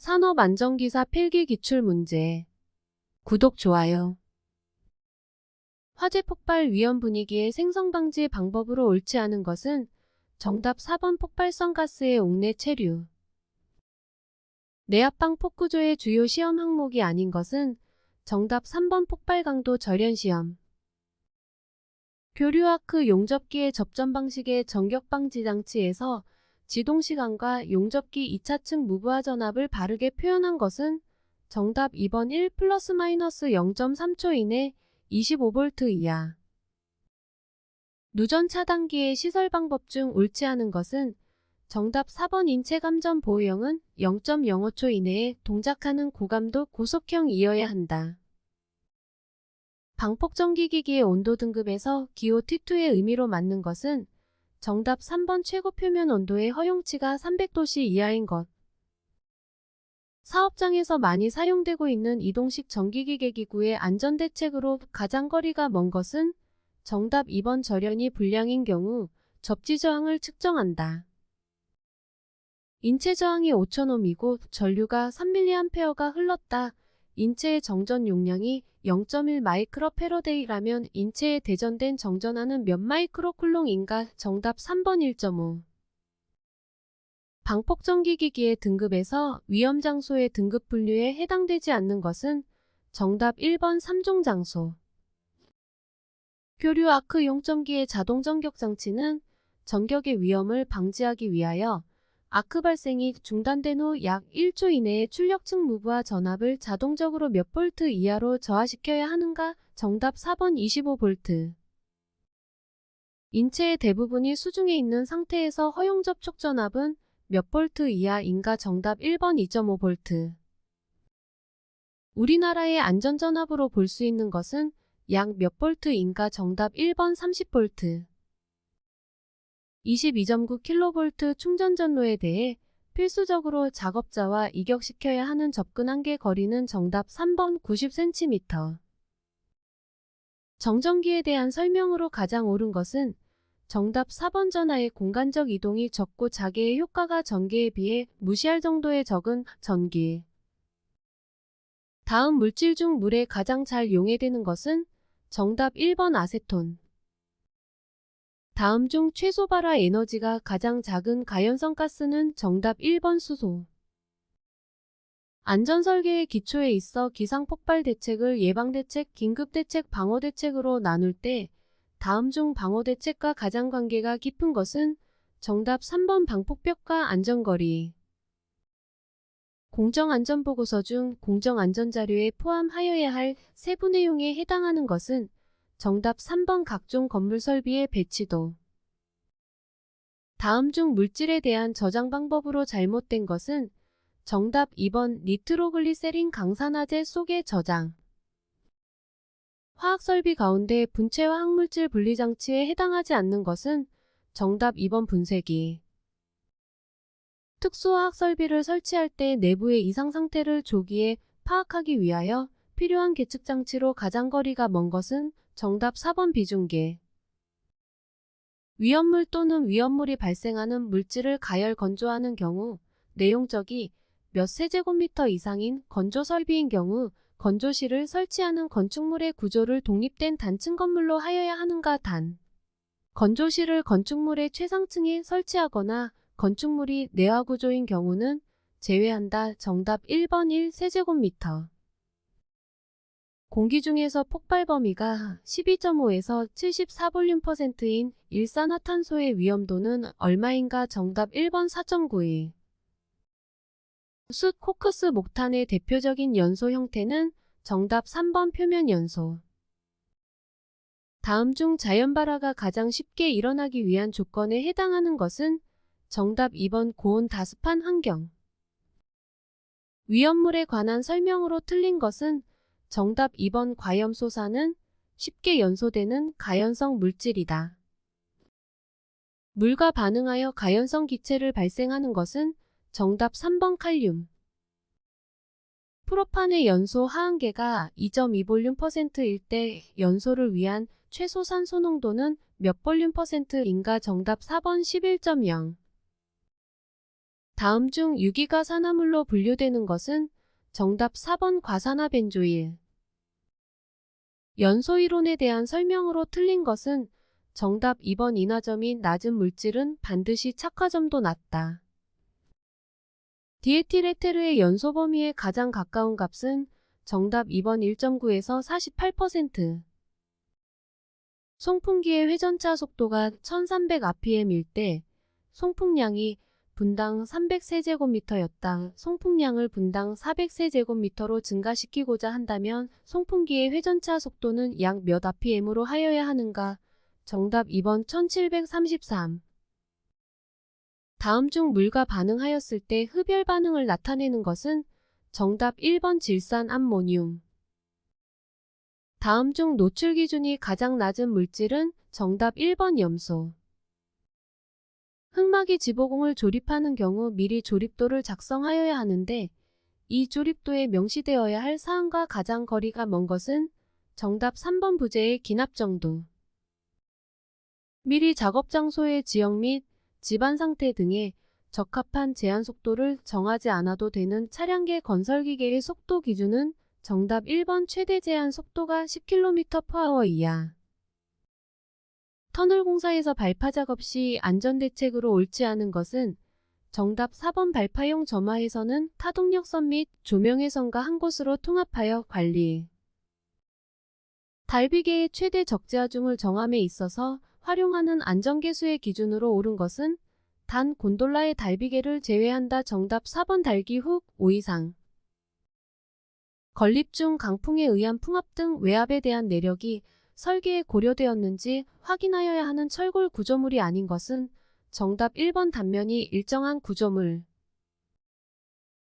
산업안전기사 필기 기출문제. 구독, 좋아요. 화재 폭발 위험 분위기의 생성 방지 방법으로 옳지 않은 것은 정답 4번 폭발성 가스의 옥내 체류. 내압방 폭구조의 주요 시험 항목이 아닌 것은 정답 3번 폭발 강도 절연 시험. 교류 아크 용접기의 접점 방식의 전격 방지 장치에서 지동시간과 용접기 2차층 무브화 전압을 바르게 표현한 것은 정답 2번 1 ± 0.3초 이내 25V 이하. 누전 차단기의 시설 방법 중 옳지 않은 것은 정답 4번 인체 감전 보호형은 0.05초 이내에 동작하는 고감도 고속형이어야 한다. 방폭전기기기의 온도 등급에서 기호 T2의 의미로 맞는 것은 정답 3번 최고 표면 온도의 허용치가 300도씨 이하인 것. 사업장에서 많이 사용되고 있는 이동식 전기기계 기구의 안전대책으로 가장 거리가 먼 것은 정답 2번 절연이 불량인 경우 접지 저항을 측정한다. 인체 저항이 5,000ohm이고 전류가 3mA가 흘렀다. 인체의 정전 용량이 0.1 마이크로패러데이라면 인체에 대전된 정전하는 몇 마이크로쿨롱인가? 정답 3번 1.5. 방폭전기기기의 등급에서 위험장소의 등급 분류에 해당되지 않는 것은 정답 1번 3종 장소. 교류 아크 용점기의 자동 전격 장치는 전격의 위험을 방지하기 위하여 아크 발생이 중단된 후 약 1초 이내에 출력층 무브화 전압을 자동적으로 몇 볼트 이하로 저하시켜야 하는가? 정답 4번 25V. 인체의 대부분이 수중에 있는 상태에서 허용 접촉 전압은 몇 볼트 이하인가? 정답 1번 2.5V. 우리나라의 안전전압으로 볼 수 있는 것은 약 몇 볼트인가? 정답 1번 30V. 22.9kV 충전 전로에 대해 필수적으로 작업자와 이격시켜야 하는 접근 한계 거리는 정답 3번 90cm. 정전기에 대한 설명으로 가장 옳은 것은 정답 4번 전하의 공간적 이동이 적고 자개의 효과가 전기에 비해 무시할 정도의 적은 전기. 다음 물질 중 물에 가장 잘 용해되는 것은 정답 1번 아세톤. 다음 중 최소 발화 에너지가 가장 작은 가연성 가스는 정답 1번 수소. 안전설계의 기초에 있어 기상폭발 대책을 예방대책, 긴급대책, 방어대책으로 나눌 때 다음 중 방어대책과 가장 관계가 깊은 것은 정답 3번 방폭벽과 안전거리. 공정안전보고서 중 공정안전자료에 포함하여야 할 세부 내용에 해당하는 것은 정답 3번 각종 건물 설비의 배치도. 다음 중 물질에 대한 저장 방법으로 잘못된 것은 정답 2번 니트로글리세린 강산화제 속의 저장. 화학설비 가운데 분체와 항물질 분리장치에 해당하지 않는 것은 정답 2번 분쇄기. 특수화학설비를 설치할 때 내부의 이상 상태를 조기에 파악하기 위하여 필요한 계측장치로 가장 거리가 먼 것은 정답 4번 비중계. 위험물 또는 위험물이 발생하는 물질을 가열 건조하는 경우 내용적이 몇 세제곱미터 이상인 건조설비인 경우 건조실을 설치하는 건축물의 구조를 독립된 단층 건물로 하여야 하는가? 단. 건조실을 건축물의 최상층에 설치하거나 건축물이 내화 구조인 경우는 제외한다. 정답 1번 1 세제곱미터. 공기 중에서 폭발 범위가 12.5에서 74볼륨%인 일산화탄소의 위험도는 얼마인가? 정답 1번 4.92. 숯, 코크스, 목탄의 대표적인 연소 형태는 정답 3번 표면 연소. 다음 중 자연 발화가 가장 쉽게 일어나기 위한 조건에 해당하는 것은 정답 2번 고온 다습한 환경. 위험물에 관한 설명으로 틀린 것은 정답 2번 과염소사는 쉽게 연소되는 가연성 물질이다. 물과 반응하여 가연성 기체를 발생하는 것은 정답 3번 칼륨. 프로판의 연소 하한계가 2.2볼륨%일 때 연소를 위한 최소 산소 농도는 몇 볼륨 %인가? 정답 4번 11.0. 다음 중 유기가 산화물로 분류되는 것은 정답 4번 과산화벤조일. 연소 이론에 대한 설명으로 틀린 것은 정답 2번 인화점이 낮은 물질은 반드시 착화점도 낮다. 디에틸에테르의 연소 범위에 가장 가까운 값은 정답 2번 1.9에서 48%. 송풍기의 회전차 속도가 1300rpm일 때 송풍량이 분당 300세제곱미터였다. 송풍량을 분당 400세제곱미터로 증가시키고자 한다면 송풍기의 회전차 속도는 약 몇 rpm으로 하여야 하는가? 정답 2번 1733. 다음 중 물과 반응하였을 때 흡열 반응을 나타내는 것은 정답 1번 질산암모늄. 다음 중 노출 기준이 가장 낮은 물질은 정답 1번 염소. 흑막이 지보공을 조립하는 경우 미리 조립도를 작성하여야 하는데 이 조립도에 명시되어야 할 사항과 가장 거리가 먼 것은 정답 3번 부재의 기납 정도. 미리 작업 장소의 지역 및 집안 상태 등에 적합한 제한 속도를 정하지 않아도 되는 차량계 건설기계의 속도 기준은 정답 1번 최대 제한 속도가 10km/h 이하. 터널 공사에서 발파 작업 시 안전대책으로 옳지 않은 것은 정답 4번 발파용 점화해서는 타동력선 및 조명해선과 한 곳으로 통합하여 관리. 달비계의 최대 적재하중을 정함에 있어서 활용하는 안전계수의 기준으로 옳은 것은 단 곤돌라의 달비계를 제외한다. 정답 4번 달기 훅 5 이상. 건립 중 강풍에 의한 풍압 등 외압에 대한 내력이 설계에 고려되었는지 확인하여야 하는 철골 구조물이 아닌 것은 정답 1번 단면이 일정한 구조물.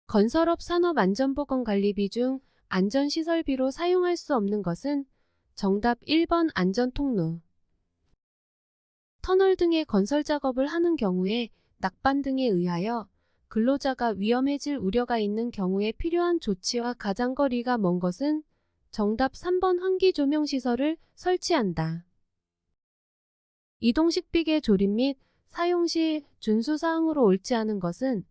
건설업 산업안전보건관리비 중 안전시설비로 사용할 수 없는 것은 정답 1번 안전통로. 터널 등의 건설 작업을 하는 경우에 낙반 등에 의하여 근로자가 위험해질 우려가 있는 경우에 필요한 조치와 가장 거리가 먼 것은 정답 3번 환기조명시설을 설치한다. 이동식 비계 조립 및 사용 시 준수사항으로 옳지 않은 것은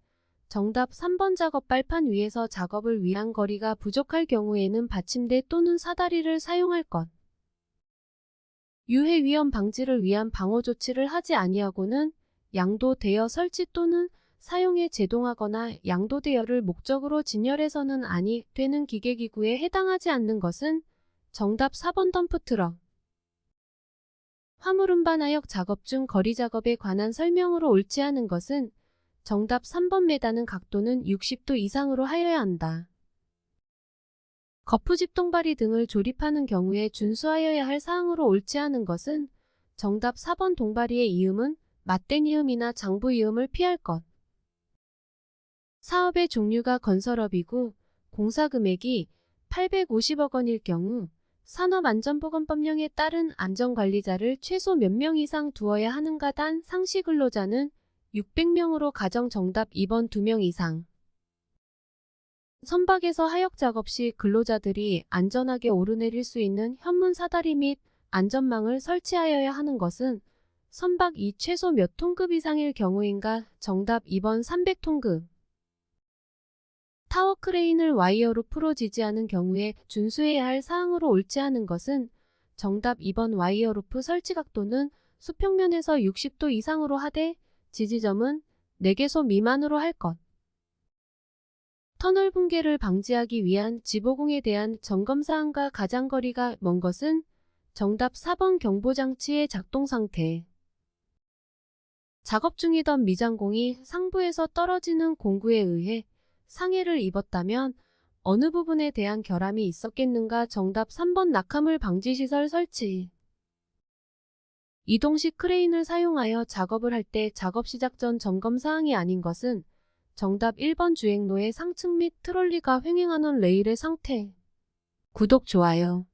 정답 3번 작업 발판 위에서 작업을 위한 거리가 부족할 경우에는 받침대 또는 사다리를 사용할 것. 유해 위험 방지를 위한 방호 조치를 하지 아니하고는 양도 대여 설치 또는 사용에 제동하거나 양도 대여를 목적으로 진열해서는 아니 되는 기계기구에 해당하지 않는 것은 정답 4번 덤프트럭. 화물 운반하역 작업 중 거리 작업에 관한 설명으로 옳지 않은 것은 정답 3번 매다는 각도는 60도 이상으로 하여야 한다. 거푸집 동바리 등을 조립하는 경우에 준수하여야 할 사항으로 옳지 않은 것은 정답 4번 동바리의 이음은 맞댄 이음이나 장부 이음을 피할 것. 사업의 종류가 건설업이고 공사 금액이 850억 원일 경우 산업안전보건법령에 따른 안전관리자를 최소 몇 명 이상 두어야 하는가? 단 상시 근로자는 600명으로 가정. 정답 2번 2명 이상. 선박에서 하역 작업 시 근로자들이 안전하게 오르내릴 수 있는 현문 사다리 및 안전망을 설치하여야 하는 것은 선박이 최소 몇 톤급 이상일 경우인가? 정답 2번 300톤급. 타워 크레인을 와이어로 풀어 지지하는 경우에 준수해야 할 사항으로 옳지 않은 것은 정답 2번 와이어 루프 설치 각도는 수평면에서 60도 이상으로 하되 지지점은 4개소 미만으로 할 것. 터널 붕괴를 방지하기 위한 지보공에 대한 점검사항과 가장 거리가 먼 것은 정답 4번 경보장치의 작동 상태. 작업 중이던 미장공이 상부에서 떨어지는 공구에 의해 상해를 입었다면 어느 부분에 대한 결함이 있었겠는가? 정답 3번 낙하물 방지시설 설치. 이동식 크레인을 사용하여 작업을 할 때 작업 시작 전 점검사항이 아닌 것은 정답 1번 주행로의 상층 및 트롤리가 횡행하는 레일의 상태. 구독, 좋아요.